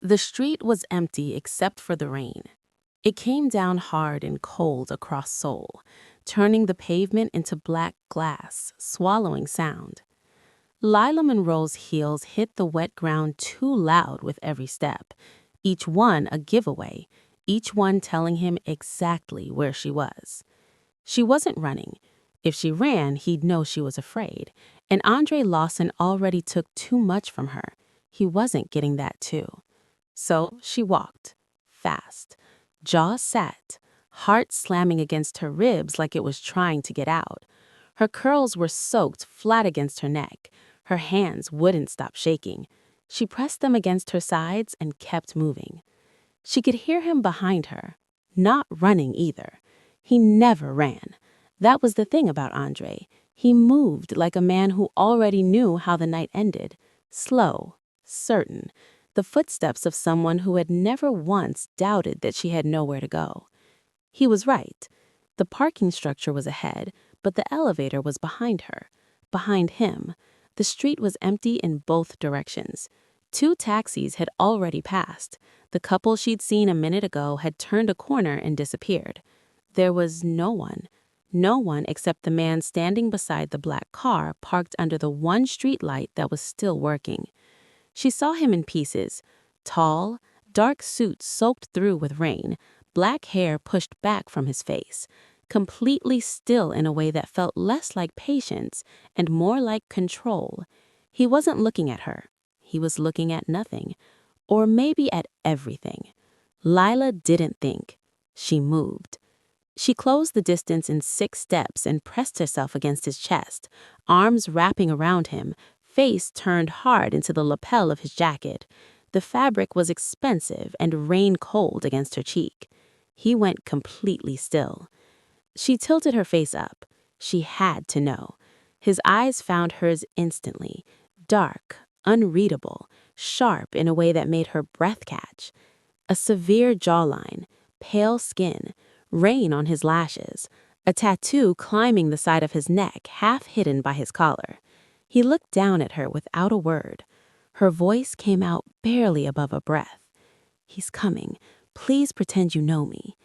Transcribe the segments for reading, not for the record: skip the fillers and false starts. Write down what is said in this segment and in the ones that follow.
The street was empty except for the rain. It came down hard and cold across Seoul, turning the pavement into black glass, swallowing sound. Lila Monroe's heels hit the wet ground too loud with every step, each one a giveaway, each one telling him exactly where she was. She wasn't running. If she ran, he'd know she was afraid, and Andre Lawson already took too much from her. He wasn't getting that too. So she walked, fast, jaw set, heart slamming against her ribs like it was trying to get out. Her curls were soaked flat against her neck. Her hands wouldn't stop shaking. She pressed them against her sides and kept moving. She could hear him behind her, not running either. He never ran. That was the thing about Andre. He moved like a man who already knew how the night ended. Slow, certain, the footsteps of someone who had never once doubted that she had nowhere to go. He was right. The parking structure was ahead, but the elevator was behind her, behind him. The street was empty in both directions. 2 taxis had already passed. The couple she'd seen a minute ago had turned a corner and disappeared. There was no one except the man standing beside the black car parked under the one street light that was still working. She saw him in pieces, tall, dark suit soaked through with rain, black hair pushed back from his face, completely still in a way that felt less like patience and more like control. He wasn't looking at her. He was looking at nothing, or maybe at everything. Lila didn't think. She moved. She closed the distance in 6 steps and pressed herself against his chest, arms wrapping around him, face turned hard into the lapel of his jacket. The fabric was expensive and rain cold against her cheek. He went completely still. She tilted her face up. She had to know. His eyes found hers instantly, dark, unreadable, sharp in a way that made her breath catch. A severe jawline, pale skin, rain on his lashes, a tattoo climbing the side of his neck, half hidden by his collar. He looked down at her without a word. Her voice came out barely above a breath. "He's coming. Please pretend you know me."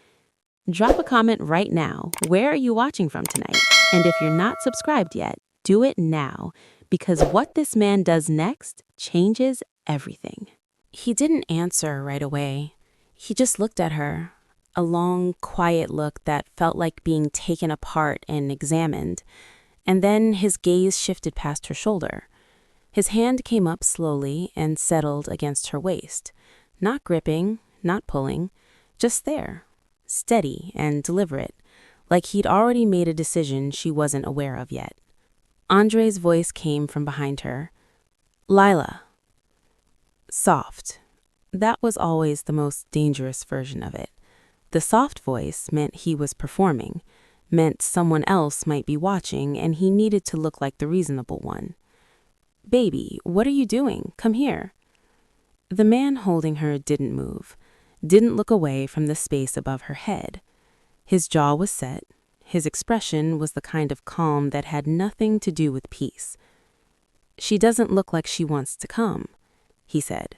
Drop a comment right now. Where are you watching from tonight? And if you're not subscribed yet, do it now, because what this man does next changes everything. He didn't answer right away. He just looked at her, a long, quiet look that felt like being taken apart and examined. And then his gaze shifted past her shoulder. His hand came up slowly and settled against her waist, not gripping, not pulling, just there, steady and deliberate, like he'd already made a decision she wasn't aware of yet. Andre's voice came from behind her. "Lila." Soft. That was always the most dangerous version of it. The soft voice meant he was performing, meant someone else might be watching, and he needed to look like the reasonable one. "Baby, what are you doing? Come here." The man holding her didn't move, didn't look away from the space above her head. His jaw was set. His expression was the kind of calm that had nothing to do with peace. "She doesn't look like she wants to come," he said.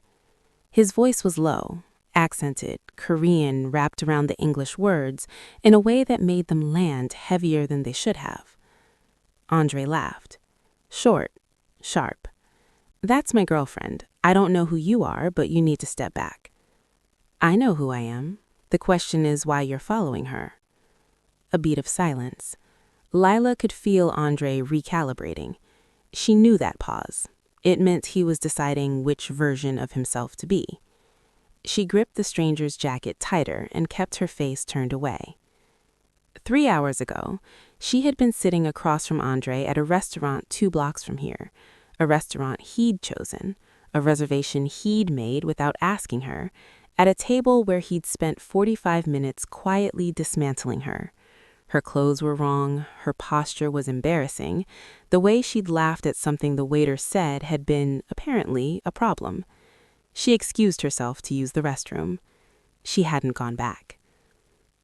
His voice was low, accented, Korean wrapped around the English words in a way that made them land heavier than they should have. Andre laughed. Short, sharp. "That's my girlfriend. I don't know who you are, but you need to step back." "I know who I am. The question is why you're following her." A beat of silence. Lila could feel Andre recalibrating. She knew that pause. It meant he was deciding which version of himself to be. She gripped the stranger's jacket tighter and kept her face turned away. 3 hours ago, she had been sitting across from Andre at a restaurant 2 blocks from here, a restaurant he'd chosen, a reservation he'd made without asking her, at a table where he'd spent 45 minutes quietly dismantling her. Her clothes were wrong, her posture was embarrassing, the way she'd laughed at something the waiter said had been, apparently, a problem. She excused herself to use the restroom. She hadn't gone back.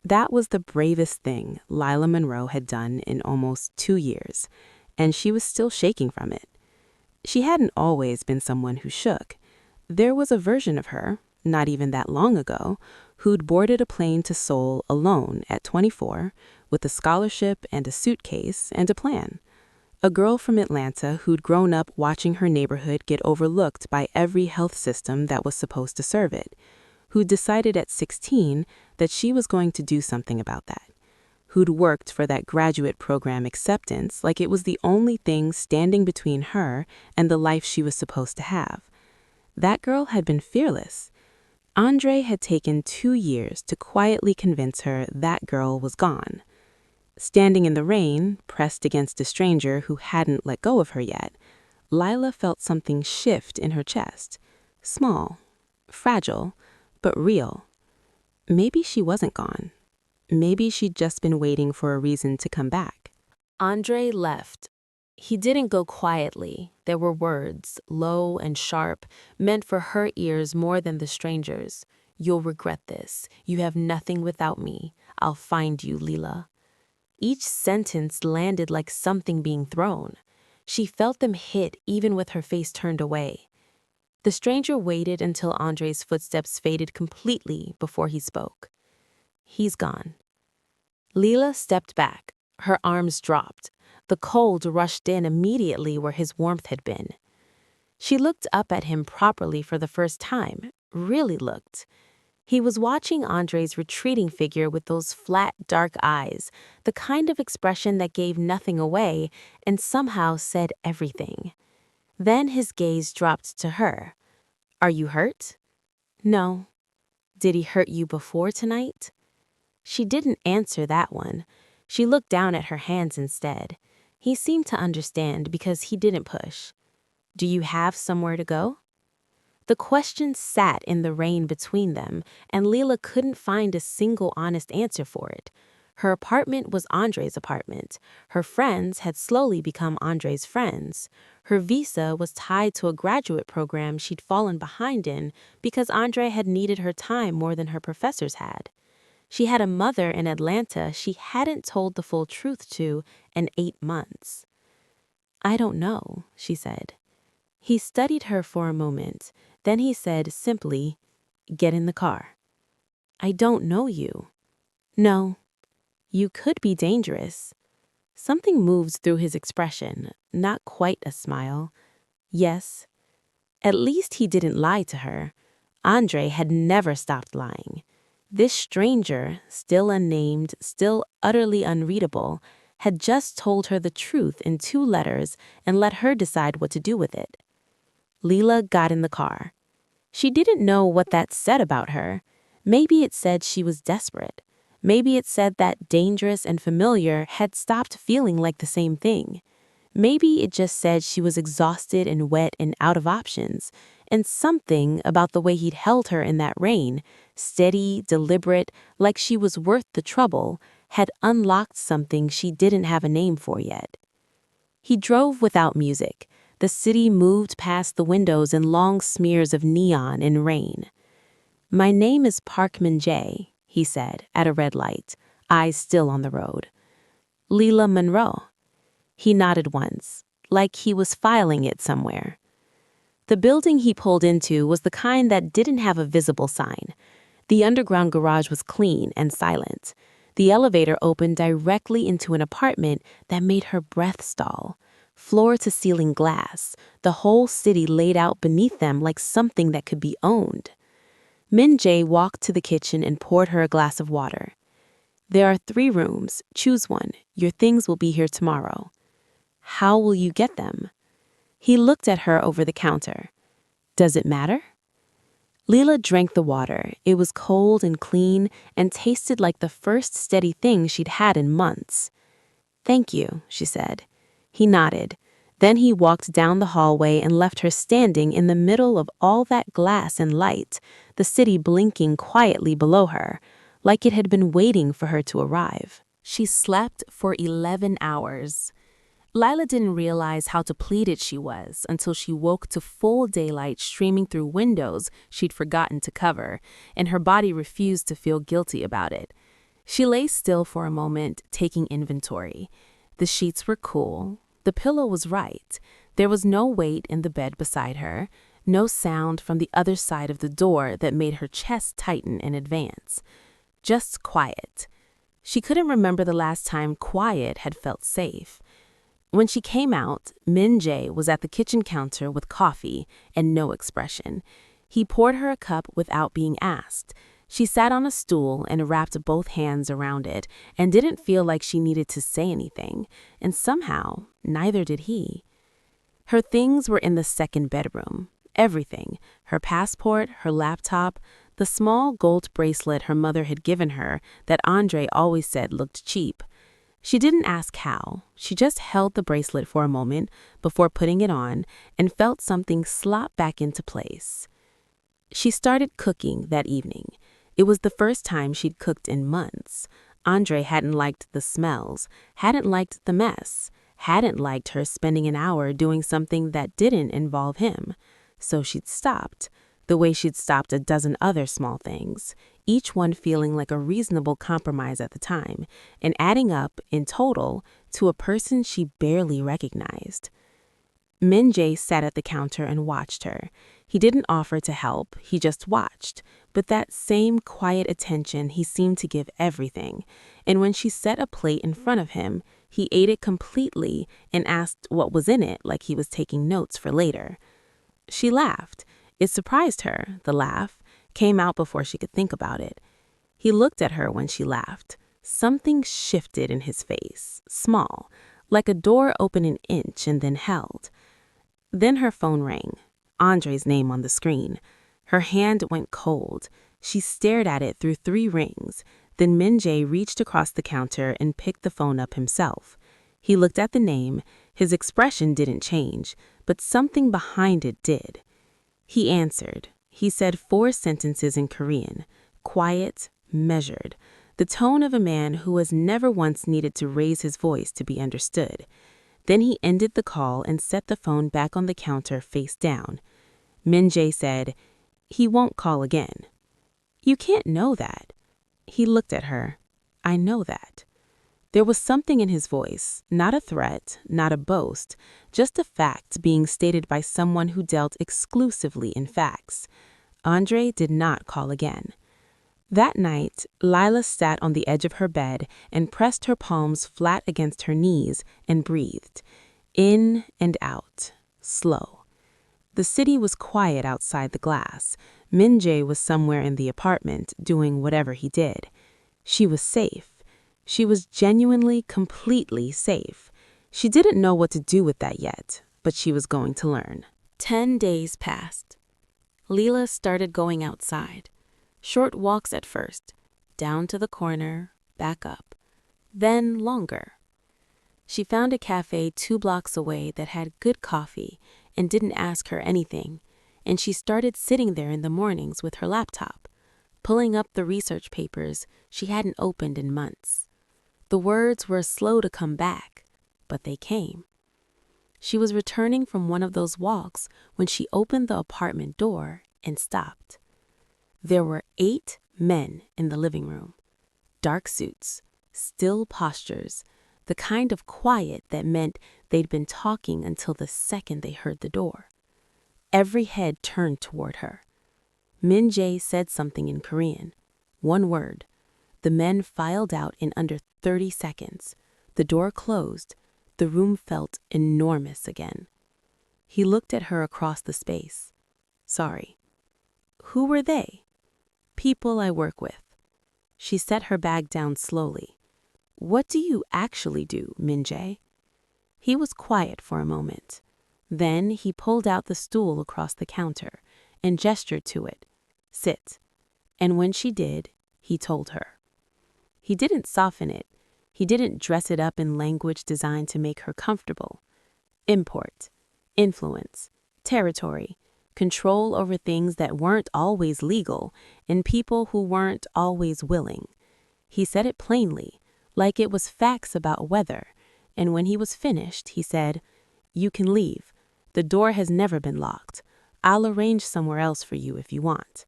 That was the bravest thing Lila Monroe had done in almost 2 years, and she was still shaking from it. She hadn't always been someone who shook. There was a version of her, not even that long ago, who'd boarded a plane to Seoul alone at 24 with a scholarship and a suitcase and a plan. A girl from Atlanta who'd grown up watching her neighborhood get overlooked by every health system that was supposed to serve it, who'd decided at 16 that she was going to do something about that, who'd worked for that graduate program acceptance like it was the only thing standing between her and the life she was supposed to have. That girl had been fearless. Andre had taken 2 years to quietly convince her that girl was gone. Standing in the rain, pressed against a stranger who hadn't let go of her yet, Lila felt something shift in her chest. Small, fragile, but real. Maybe she wasn't gone. Maybe she'd just been waiting for a reason to come back. Andre left. He didn't go quietly. There were words, low and sharp, meant for her ears more than the stranger's. "You'll regret this. You have nothing without me. I'll find you, Lila." Each sentence landed like something being thrown. She felt them hit even with her face turned away. The stranger waited until Andre's footsteps faded completely before he spoke. "He's gone." Lila stepped back. Her arms dropped. The cold rushed in immediately where his warmth had been. She looked up at him properly for the first time, really looked. He was watching Andre's retreating figure with those flat, dark eyes, the kind of expression that gave nothing away and somehow said everything. Then his gaze dropped to her. "Are you hurt?" "No." "Did he hurt you before tonight?" She didn't answer that one. She looked down at her hands instead. He seemed to understand because he didn't push. "Do you have somewhere to go?" The question sat in the rain between them, and Lila couldn't find a single honest answer for it. Her apartment was Andre's apartment. Her friends had slowly become Andre's friends. Her visa was tied to a graduate program she'd fallen behind in because Andre had needed her time more than her professors had. She had a mother in Atlanta she hadn't told the full truth to in 8 months. "I don't know," she said. He studied her for a moment. Then he said simply, "Get in the car." "I don't know you." "No. You could be dangerous." Something moved through his expression, not quite a smile. "Yes." At least he didn't lie to her. Andre had never stopped lying. This stranger, still unnamed, still utterly unreadable, had just told her the truth in 2 letters and let her decide what to do with it. Lila got in the car. She didn't know what that said about her. Maybe it said she was desperate. Maybe it said that dangerous and familiar had stopped feeling like the same thing. Maybe it just said she was exhausted and wet and out of options, and something about the way he'd held her in that rain, steady, deliberate, like she was worth the trouble, had unlocked something she didn't have a name for yet. He drove without music. The city moved past the windows in long smears of neon and rain. "My name is Park Min-Jae," he said, at a red light, eyes still on the road. "Lila Monroe." He nodded once, like he was filing it somewhere. The building he pulled into was the kind that didn't have a visible sign. The underground garage was clean and silent. The elevator opened directly into an apartment that made her breath stall. Floor-to-ceiling glass, the whole city laid out beneath them like something that could be owned. Min-Jae walked to the kitchen and poured her a glass of water. "There are 3 rooms. Choose one. Your things will be here tomorrow." "How will you get them?" He looked at her over the counter. "Does it matter?" Lila drank the water. It was cold and clean and tasted like the first steady thing she'd had in months. "Thank you," she said. He nodded. Then he walked down the hallway and left her standing in the middle of all that glass and light, the city blinking quietly below her, like it had been waiting for her to arrive. She slept for 11 hours. Lila didn't realize how depleted she was until she woke to full daylight streaming through windows she'd forgotten to cover, and her body refused to feel guilty about it. She lay still for a moment, taking inventory. The sheets were cool. The pillow was right. There was no weight in the bed beside her. No sound from the other side of the door that made her chest tighten in advance. Just quiet. She couldn't remember the last time quiet had felt safe. When she came out, Min-Jae was at the kitchen counter with coffee and no expression. He poured her a cup without being asked. She sat on a stool and wrapped both hands around it and didn't feel like she needed to say anything, and somehow, neither did he. Her things were in the second bedroom. Everything: her passport, her laptop, the small gold bracelet her mother had given her that Andre always said looked cheap. She didn't ask how. She just held the bracelet for a moment before putting it on and felt something slop back into place. She started cooking that evening. It was the first time she'd cooked in months. Andre hadn't liked the smells, hadn't liked the mess, hadn't liked her spending an hour doing something that didn't involve him. So she'd stopped, the way she'd stopped a dozen other small things, each one feeling like a reasonable compromise at the time, and adding up, in total, to a person she barely recognized. Min-Jae sat at the counter and watched her. He didn't offer to help, he just watched, but that same quiet attention he seemed to give everything. And when she set a plate in front of him, he ate it completely and asked what was in it like he was taking notes for later. She laughed. It surprised her, the laugh, came out before she could think about it. He looked at her when she laughed. Something shifted in his face, small, like a door opened an inch and then held. Then her phone rang. Andre's name on the screen. Her hand went cold. She stared at it through 3 rings. Then Min-Jae reached across the counter and picked the phone up himself. He looked at the name. His expression didn't change, but something behind it did. He answered. He said 4 sentences in Korean, quiet, measured, the tone of a man who has never once needed to raise his voice to be understood. Then he ended the call and set the phone back on the counter face down. Min-Jae said, "He won't call again." "You can't know that." He looked at her. "I know that." There was something in his voice, not a threat, not a boast, just a fact being stated by someone who dealt exclusively in facts. Andre did not call again. That night, Lila sat on the edge of her bed and pressed her palms flat against her knees and breathed. In and out, slow. The city was quiet outside the glass. Min-Jae was somewhere in the apartment, doing whatever he did. She was safe. She was genuinely, completely safe. She didn't know what to do with that yet, but she was going to learn. 10 days passed. Lila started going outside. Short walks at first, down to the corner, back up, then longer. She found a cafe 2 blocks away that had good coffee and didn't ask her anything, and she started sitting there in the mornings with her laptop, pulling up the research papers she hadn't opened in months. The words were slow to come back, but they came. She was returning from one of those walks when she opened the apartment door and stopped. There were 8 men in the living room. Dark suits, still postures, the kind of quiet that meant they'd been talking until the second they heard the door. Every head turned toward her. Min-Jae said something in Korean. 1 word. The men filed out in under 30 seconds. The door closed. The room felt enormous again. He looked at her across the space. "Sorry." "Who were they?" "People I work with." She set her bag down slowly. "What do you actually do, Min-Jae?" He was quiet for a moment. Then he pulled out the stool across the counter and gestured to it. "Sit." And when she did, he told her. He didn't soften it. He didn't dress it up in language designed to make her comfortable. Import, influence, territory, control over things that weren't always legal, and people who weren't always willing. He said it plainly, like it was facts about weather, and when he was finished, he said, "You can leave. The door has never been locked. I'll arrange somewhere else for you if you want."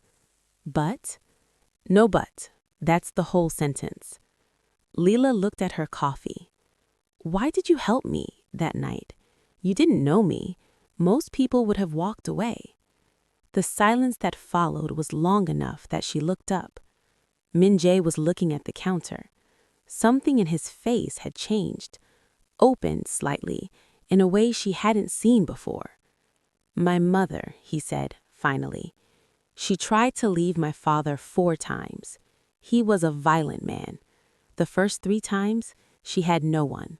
"But?" "No but. That's the whole sentence." Lila looked at her coffee. "Why did you help me that night? You didn't know me. Most people would have walked away." The silence that followed was long enough that she looked up. Min-Jae was looking at the counter. Something in his face had changed, opened slightly, in a way she hadn't seen before. "My mother," he said, finally. "She tried to leave my father 4 times. He was a violent man. The first 3 times, she had no one.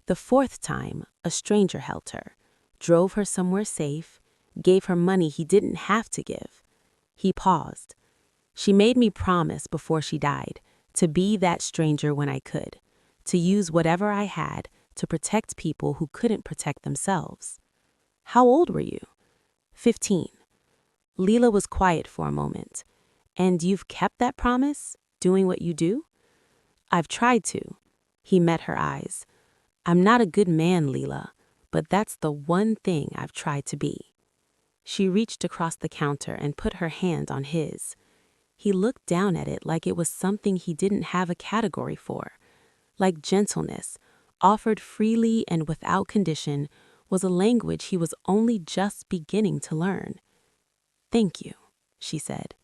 The 4th time, a stranger helped her, drove her somewhere safe, gave her money he didn't have to give." He paused. "She made me promise before she died to be that stranger when I could, to use whatever I had to protect people who couldn't protect themselves." "How old were you?" 15. Lila was quiet for a moment. "And you've kept that promise, doing what you do?" "I've tried to." He met her eyes. "I'm not a good man, Lila, but that's the one thing I've tried to be." She reached across the counter and put her hand on his. He looked down at it like it was something he didn't have a category for. Like gentleness, offered freely and without condition, was a language he was only just beginning to learn. "Thank you," she said,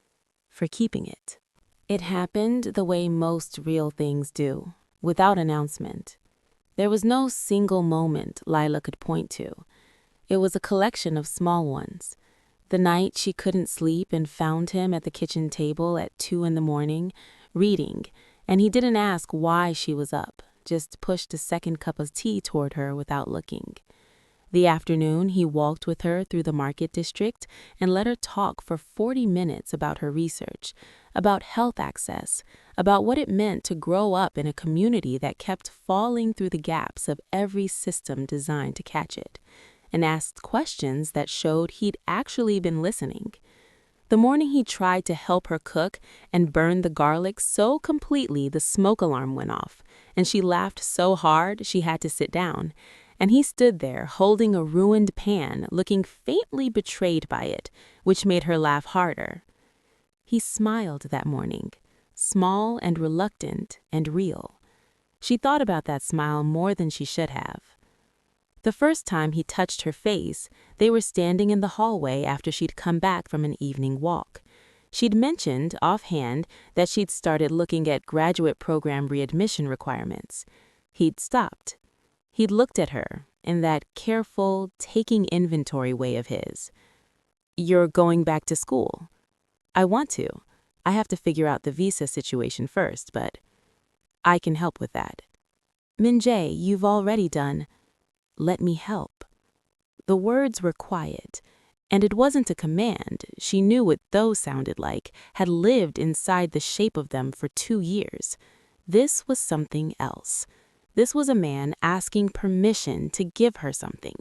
"for keeping it." It happened the way most real things do, without announcement. There was no single moment Lila could point to. It was a collection of small ones. The night she couldn't sleep and found him at the kitchen table at 2 in the morning, reading, and he didn't ask why she was up, just pushed a second cup of tea toward her without looking. The afternoon, he walked with her through the market district and let her talk for 40 minutes about her research, about health access, about what it meant to grow up in a community that kept falling through the gaps of every system designed to catch it, and asked questions that showed he'd actually been listening. The morning he tried to help her cook and burned the garlic so completely the smoke alarm went off, and she laughed so hard she had to sit down. And he stood there holding a ruined pan, looking faintly betrayed by it, which made her laugh harder. He smiled that morning, small and reluctant and real. She thought about that smile more than she should have. The first time he touched her face, they were standing in the hallway after she'd come back from an evening walk. She'd mentioned, offhand, that she'd started looking at graduate program readmission requirements. He'd stopped. He'd looked at her in that careful, taking inventory way of his. "You're going back to school?" "I want to. I have to figure out the visa situation first, but I can help with that." "Min-Jae, you've already done." "Let me help." The words were quiet, and it wasn't a command. She knew what those sounded like, had lived inside the shape of them for 2 years. This was something else. This was a man asking permission to give her something.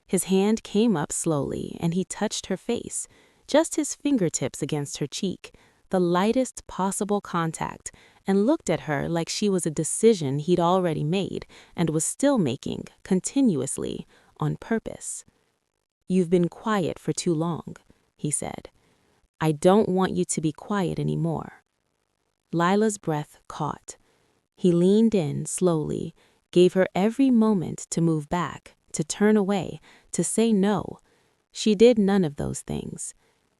His hand came up slowly, and he touched her face, just his fingertips against her cheek, the lightest possible contact, and looked at her like she was a decision he'd already made and was still making, continuously, on purpose. "You've been quiet for too long," he said. "I don't want you to be quiet anymore." Lila's breath caught. He leaned in slowly, gave her every moment to move back, to turn away, to say no. She did none of those things.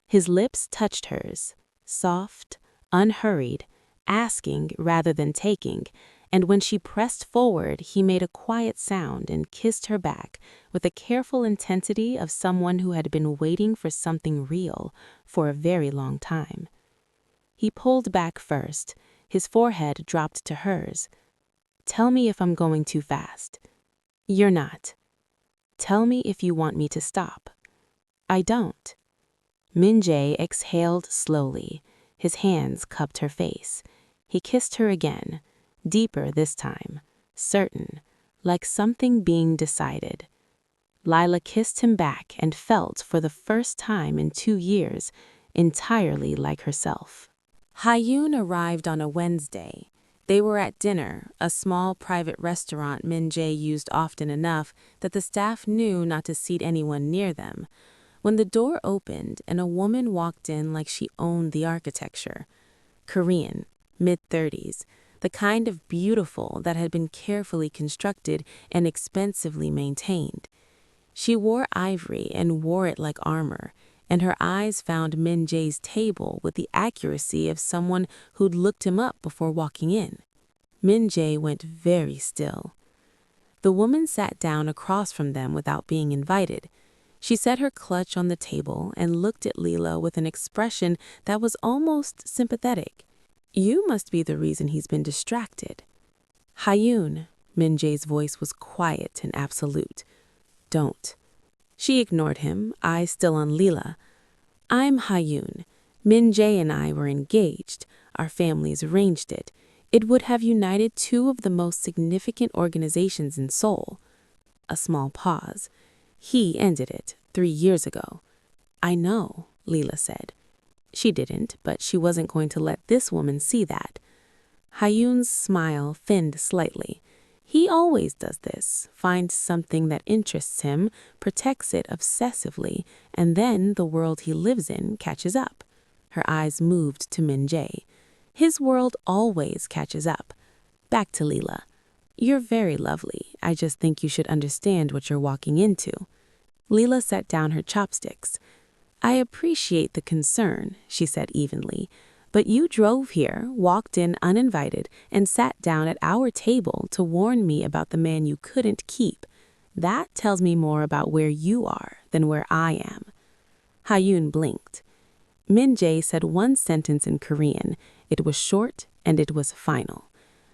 His lips touched hers, soft, unhurried, asking rather than taking, and when she pressed forward, he made a quiet sound and kissed her back with the careful intensity of someone who had been waiting for something real for a very long time. He pulled back first. His forehead dropped to hers. "Tell me if I'm going too fast." "You're not." "Tell me if you want me to stop." "I don't." Min-Jae exhaled slowly. His hands cupped her face. He kissed her again, deeper this time, certain, like something being decided. Lila kissed him back and felt, for the first time in 2 years, entirely like herself. Hyun arrived on a Wednesday. They were at dinner, a small private restaurant Min-Jae used often enough that the staff knew not to seat anyone near them, when the door opened and a woman walked in like she owned the architecture. Korean, mid-30s, the kind of beautiful that had been carefully constructed and expensively maintained. She wore ivory and wore it like armor, and her eyes found Min-Jae's table with the accuracy of someone who'd looked him up before walking in. Min-Jae went very still. The woman sat down across from them without being invited. She set her clutch on the table and looked at Lila with an expression that was almost sympathetic. "You must be the reason he's been distracted." "Hyun," Min-Jae's voice was quiet and absolute. "Don't." She ignored him, eyes still on Lila. "I'm Hyun. Min-Jae and I were engaged. Our families arranged it. It would have united two of the most significant organizations in Seoul." A small pause. "He ended it 3 years ago." "I know," Lila said. She didn't, but she wasn't going to let this woman see that. Hyun's smile thinned slightly. "He always does this, finds something that interests him, protects it obsessively, and then the world he lives in catches up." Her eyes moved to Min-Jae. "His world always catches up." Back to Lila. "You're very lovely. I just think you should understand what you're walking into." Lila set down her chopsticks. "I appreciate the concern," she said evenly, "but you drove here, walked in uninvited, and sat down at our table to warn me about the man you couldn't keep. That tells me more about where you are than where I am." Hyun blinked. Min-Jae said one sentence in Korean. It was short and it was final.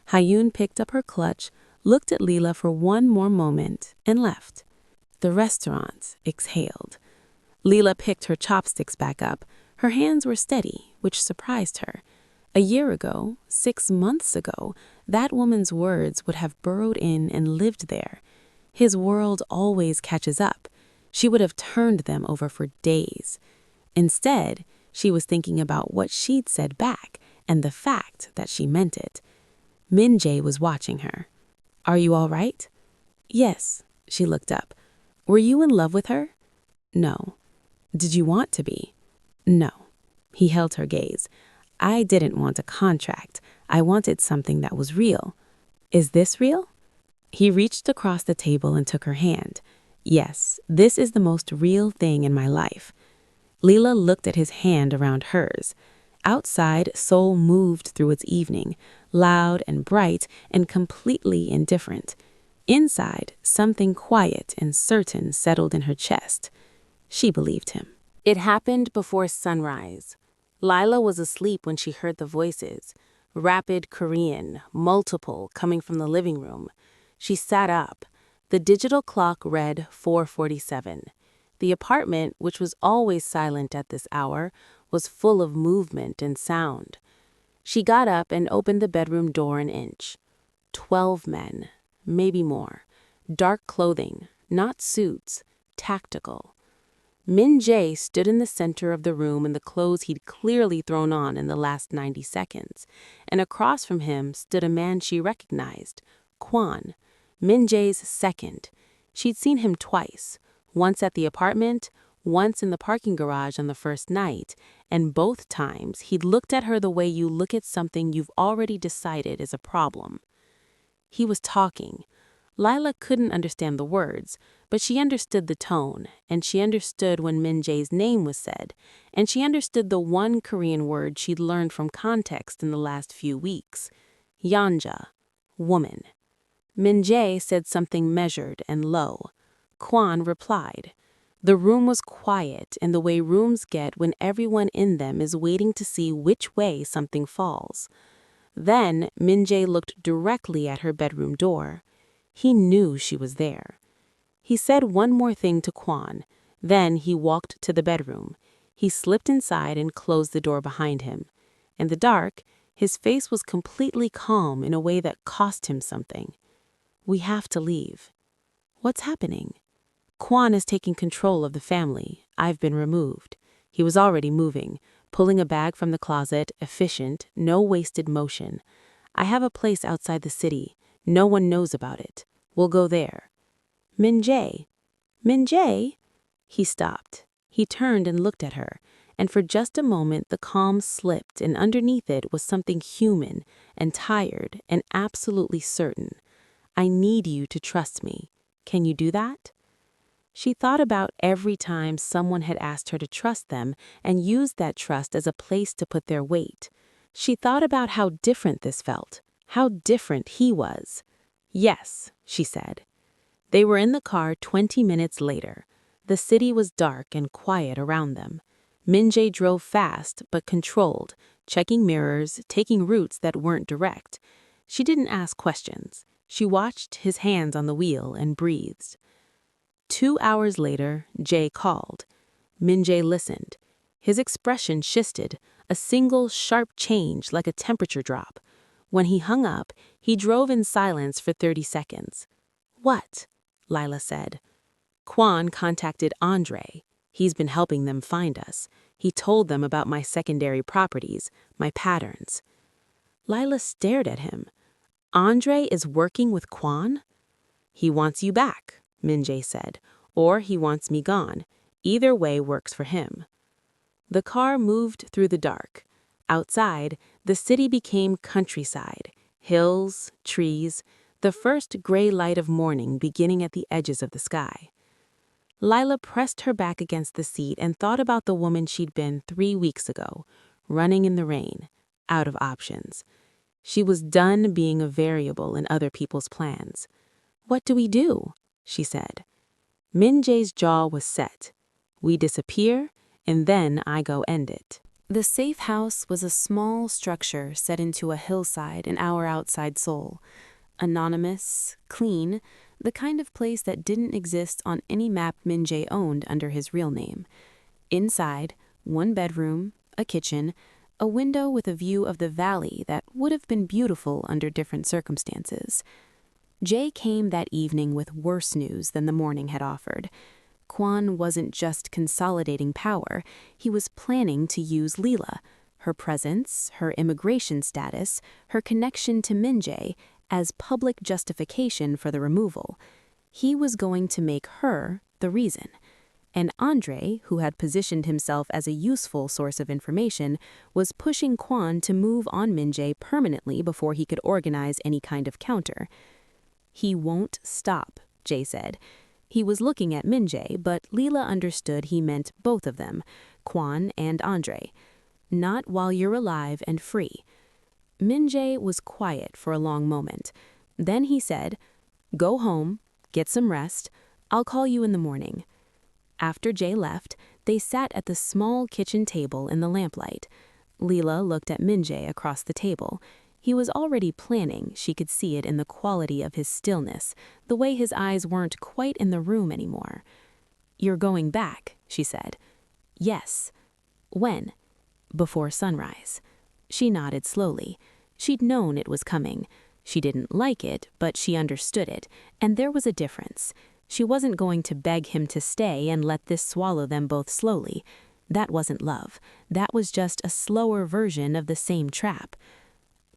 Hyun picked up her clutch, looked at Lila for one more moment, and left. The restaurant exhaled. Lila picked her chopsticks back up. Her hands were steady, which surprised her. A year ago, 6 months ago, that woman's words would have burrowed in and lived there. His world always catches up. She would have turned them over for days. Instead, she was thinking about what she'd said back and the fact that she meant it. Min-Jae was watching her. "Are you all right?" "Yes." She looked up. "Were you in love with her?" "No." "Did you want to be?" "No." He held her gaze. "I didn't want a contract. I wanted something that was real." "Is this real?" He reached across the table and took her hand. "Yes, this is the most real thing in my life." Lila looked at his hand around hers. Outside, Seoul moved through its evening, loud and bright and completely indifferent. Inside, something quiet and certain settled in her chest. She believed him. It happened before sunrise. Lila was asleep when she heard the voices. Rapid Korean, multiple, coming from the living room. She sat up. The digital clock read 4:47. The apartment, which was always silent at this hour, was full of movement and sound. She got up and opened the bedroom door an inch. 12 men, maybe more. Dark clothing, not suits, tactical. Min-Jae stood in the center of the room in the clothes he'd clearly thrown on in the last 90 seconds, and across from him stood a man she recognized, Kwon, Min-Jae's second. She'd seen him twice, once at the apartment, once in the parking garage on the first night, and both times he'd looked at her the way you look at something you've already decided is a problem. He was talking. Lila couldn't understand the words, but she understood the tone, and she understood when Min-Jae's name was said, and she understood the one Korean word she'd learned from context in the last few weeks. Yanja, woman. Min-Jae said something measured and low. Kwon replied. The room was quiet in the way rooms get when everyone in them is waiting to see which way something falls. Then Min-Jae looked directly at her bedroom door. He knew she was there. He said one more thing to Kwon. Then he walked to the bedroom. He slipped inside and closed the door behind him. In the dark, his face was completely calm in a way that cost him something. "We have to leave." "What's happening?" "Kwon is taking control of the family. I've been removed." He was already moving, pulling a bag from the closet, efficient, no wasted motion. "I have a place outside the city. No one knows about it. We'll go there." "Min-Jae." "Min-Jae?" He stopped. He turned and looked at her, and for just a moment the calm slipped, and underneath it was something human and tired and absolutely certain. "I need you to trust me. Can you do that?" She thought about every time someone had asked her to trust them and used that trust as a place to put their weight. She thought about how different this felt, how different he was. "Yes," she said. They were in the car 20 minutes later. The city was dark and quiet around them. Min-Jae drove fast but controlled, checking mirrors, taking routes that weren't direct. She didn't ask questions. She watched his hands on the wheel and breathed. 2 hours later, Jae called. Min-Jae listened. His expression shifted, a single sharp change like a temperature drop. When he hung up, he drove in silence for 30 seconds. "What?" Lila said. "Kwon contacted Andre. He's been helping them find us. He told them about my secondary properties, my patterns." Lila stared at him. "Andre is working with Kwon?" "He wants you back," Min-Jae said, "or he wants me gone. Either way works for him." The car moved through the dark. Outside, the city became countryside, hills, trees, the first gray light of morning beginning at the edges of the sky. Lila pressed her back against the seat and thought about the woman she'd been 3 weeks ago, running in the rain, out of options. She was done being a variable in other people's plans. "What do we do?" she said. Min-Jae's jaw was set. "We disappear, and then I go end it." The safe house was a small structure set into a hillside an hour outside Seoul. Anonymous, clean, the kind of place that didn't exist on any map Min-Jae owned under his real name. Inside, 1 bedroom, a kitchen, a window with a view of the valley that would have been beautiful under different circumstances. Jae came that evening with worse news than the morning had offered. Kwon wasn't just consolidating power, he was planning to use Lila, her presence, her immigration status, her connection to Min-Jae, as public justification for the removal. He was going to make her the reason. And Andre, who had positioned himself as a useful source of information, was pushing Kwon to move on Min-Jae permanently before he could organize any kind of counter. "He won't stop," Jae said. He was looking at Min-Jae, but Lila understood he meant both of them, Kwon and Andre. "Not while you're alive and free." Min-Jae was quiet for a long moment. Then he said, "Go home, get some rest. I'll call you in the morning." After Jae left, they sat at the small kitchen table in the lamplight. Lila looked at Min-Jae across the table. He was already planning, she could see it in the quality of his stillness, the way his eyes weren't quite in the room anymore. "You're going back," she said. "Yes." "When?" "Before sunrise." She nodded slowly. She'd known it was coming. She didn't like it, but she understood it, and there was a difference. She wasn't going to beg him to stay and let this swallow them both slowly. That wasn't love. That was just a slower version of the same trap.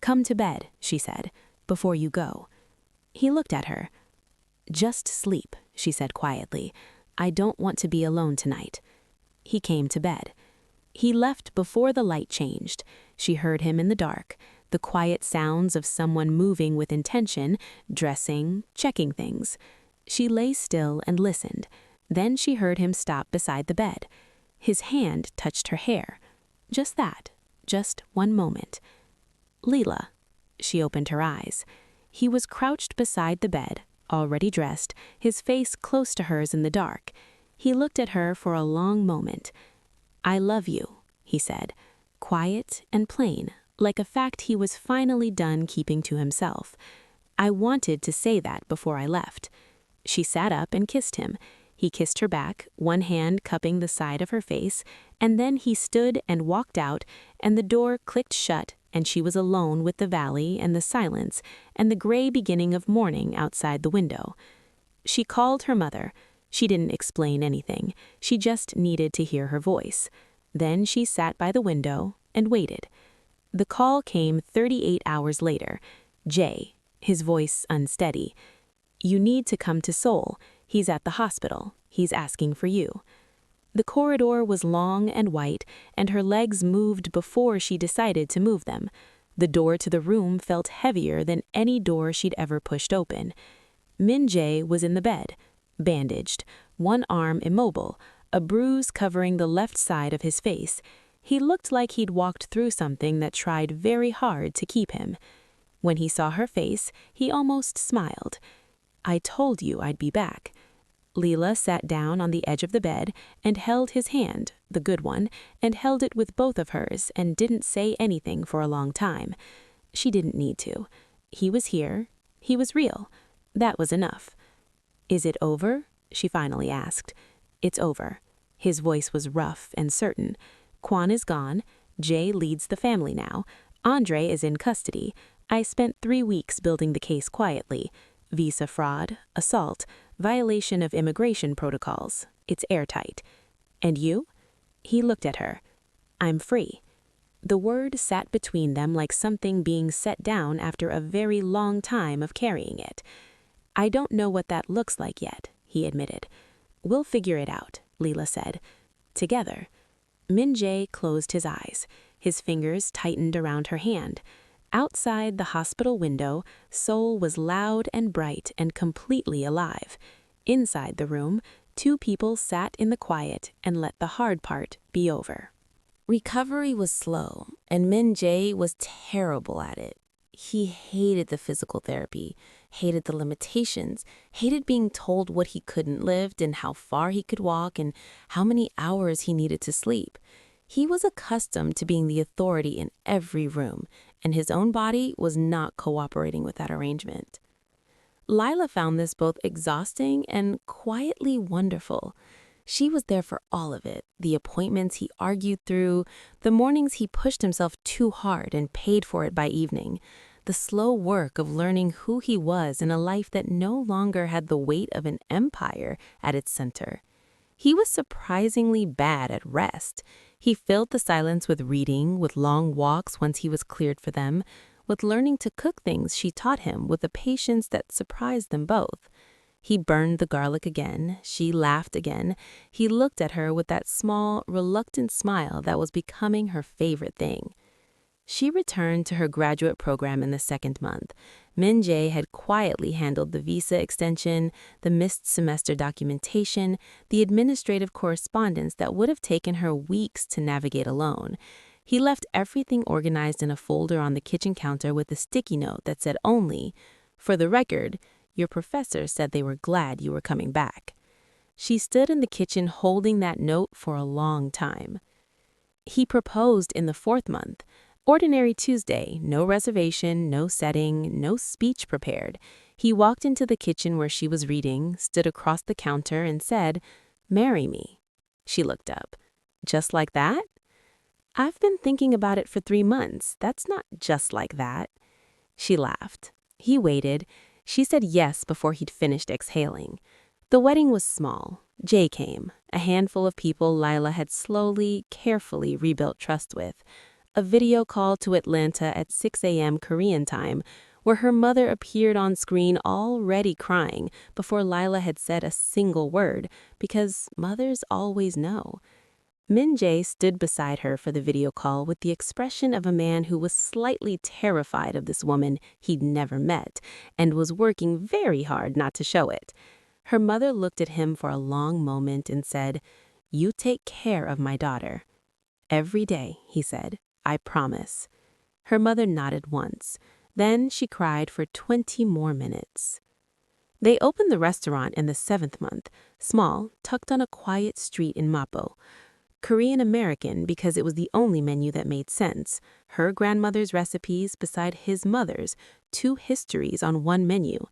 "Come to bed," she said, "before you go." He looked at her. "Just sleep," she said quietly. "I don't want to be alone tonight." He came to bed. He left before the light changed. She heard him in the dark, the quiet sounds of someone moving with intention, dressing, checking things. She lay still and listened. Then she heard him stop beside the bed. His hand touched her hair. Just that, just one moment. "Lila." She opened her eyes. He was crouched beside the bed, already dressed, his face close to hers in the dark. He looked at her for a long moment. "I love you," he said, quiet and plain, like a fact he was finally done keeping to himself. "I wanted to say that before I left." She sat up and kissed him. He kissed her back, one hand cupping the side of her face, and then he stood and walked out, and the door clicked shut, and she was alone with the valley and the silence and the gray beginning of morning outside the window. She called her mother. She didn't explain anything. She just needed to hear her voice. Then she sat by the window and waited. The call came 38 hours later. Jae, his voice unsteady. "You need to come to Seoul. He's at the hospital. He's asking for you." The corridor was long and white, and her legs moved before she decided to move them. The door to the room felt heavier than any door she'd ever pushed open. Min-Jae was in the bed, bandaged, one arm immobile, a bruise covering the left side of his face. He looked like he'd walked through something that tried very hard to keep him. When he saw her face, he almost smiled. "I told you I'd be back." Lila sat down on the edge of the bed and held his hand, the good one, and held it with both of hers and didn't say anything for a long time. She didn't need to. He was here. He was real. That was enough. "Is it over?" she finally asked. "It's over." His voice was rough and certain. "Kwan is gone. Jay leads the family now. Andre is in custody. I spent 3 weeks building the case quietly. Visa fraud, assault, violation of immigration protocols. It's airtight. And you?" He looked at her. "I'm free." The word sat between them like something being set down after a very long time of carrying it. "I don't know what that looks like yet," he admitted. "We'll figure it out," Lila said. "Together." Min-Jae closed his eyes. His fingers tightened around her hand. Outside the hospital window, Seoul was loud and bright and completely alive. Inside the room, 2 people sat in the quiet and let the hard part be over. Recovery was slow, and Min-Jae was terrible at it. He hated the physical therapy, hated the limitations, hated being told what he couldn't lift and how far he could walk and how many hours he needed to sleep. He was accustomed to being the authority in every room, and his own body was not cooperating with that arrangement. Lila found this both exhausting and quietly wonderful. She was there for all of it, the appointments he argued through, the mornings he pushed himself too hard and paid for it by evening, the slow work of learning who he was in a life that no longer had the weight of an empire at its center. He was surprisingly bad at rest. He filled the silence with reading, with long walks once he was cleared for them, with learning to cook things she taught him with a patience that surprised them both. He burned the garlic again. She laughed again. He looked at her with that small, reluctant smile that was becoming her favorite thing. She returned to her graduate program in the 2nd month. Min-Jae had quietly handled the visa extension, the missed semester documentation, the administrative correspondence that would have taken her weeks to navigate alone. He left everything organized in a folder on the kitchen counter with a sticky note that said only, "For the record, your professor said they were glad you were coming back." She stood in the kitchen holding that note for a long time. He proposed in the 4th month. Ordinary Tuesday, no reservation, no setting, no speech prepared. He walked into the kitchen where she was reading, stood across the counter, and said, "Marry me." She looked up. "Just like that?" "I've been thinking about it for 3 months. That's not just like that." She laughed. He waited. She said yes before he'd finished exhaling. The wedding was small. Jay came, a handful of people Lila had slowly, carefully rebuilt trust with. A video call to Atlanta at 6 a.m. Korean time, where her mother appeared on screen already crying before Lila had said a single word, because mothers always know. Min-Jae stood beside her for the video call with the expression of a man who was slightly terrified of this woman he'd never met and was working very hard not to show it. Her mother looked at him for a long moment and said, "You take care of my daughter." "Every day," he said. "I promise." Her mother nodded once. Then she cried for 20 more minutes. They opened the restaurant in the 7th month, small, tucked on a quiet street in Mapo. Korean-American because it was the only menu that made sense. Her grandmother's recipes beside his mother's, 2 histories on one menu.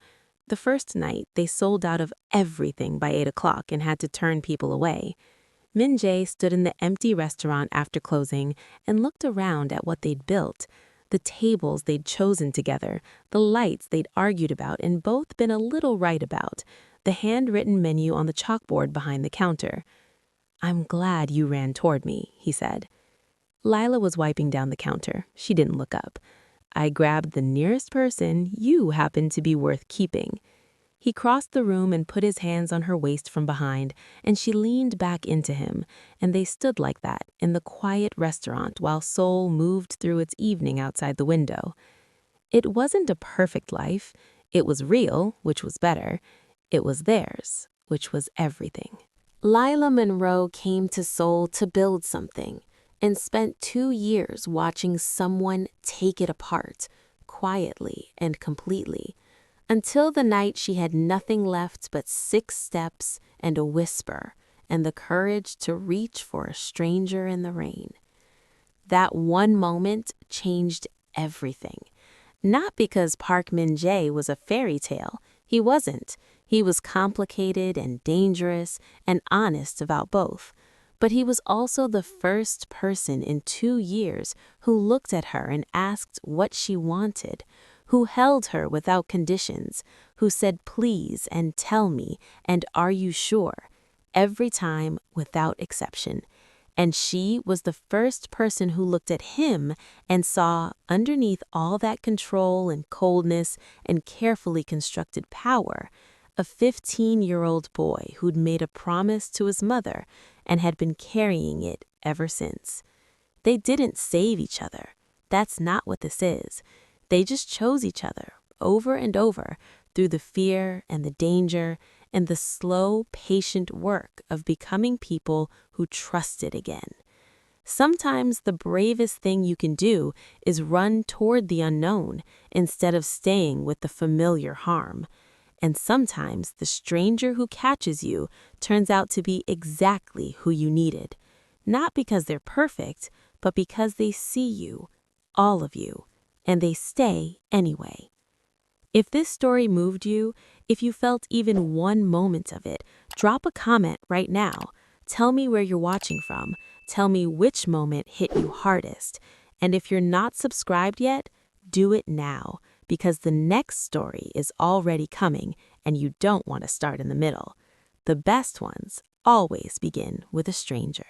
The first night, they sold out of everything by 8 o'clock and had to turn people away. Min-Jae stood in the empty restaurant after closing and looked around at what they'd built. The tables they'd chosen together, the lights they'd argued about and both been a little right about, the handwritten menu on the chalkboard behind the counter. "I'm glad you ran toward me," he said. Lila was wiping down the counter. She didn't look up. "I grabbed the nearest person you happened to be worth keeping." He crossed the room and put his hands on her waist from behind, and she leaned back into him, and they stood like that in the quiet restaurant while Seoul moved through its evening outside the window. It wasn't a perfect life. It was real, which was better. It was theirs, which was everything. Lila Monroe came to Seoul to build something and spent 2 years watching someone take it apart, quietly and completely, until the night she had nothing left but 6 steps and a whisper and the courage to reach for a stranger in the rain. That one moment changed everything. Not because Park Min-Jae was a fairy tale. He wasn't. He was complicated and dangerous and honest about both. But he was also the first person in 2 years who looked at her and asked what she wanted, who held her without conditions, who said please and tell me and are you sure, every time without exception. And she was the first person who looked at him and saw, underneath all that control and coldness and carefully constructed power, a 15-year-old boy who'd made a promise to his mother and had been carrying it ever since. They didn't save each other. That's not what this is. They just chose each other over and over through the fear and the danger and the slow, patient work of becoming people who trusted again. Sometimes the bravest thing you can do is run toward the unknown instead of staying with the familiar harm. And sometimes the stranger who catches you turns out to be exactly who you needed. Not because they're perfect, but because they see you, all of you, and they stay anyway. If this story moved you, if you felt even one moment of it, drop a comment right now. Tell me where you're watching from. Tell me which moment hit you hardest. And if you're not subscribed yet, do it now, because the next story is already coming and you don't want to start in the middle. The best ones always begin with a stranger.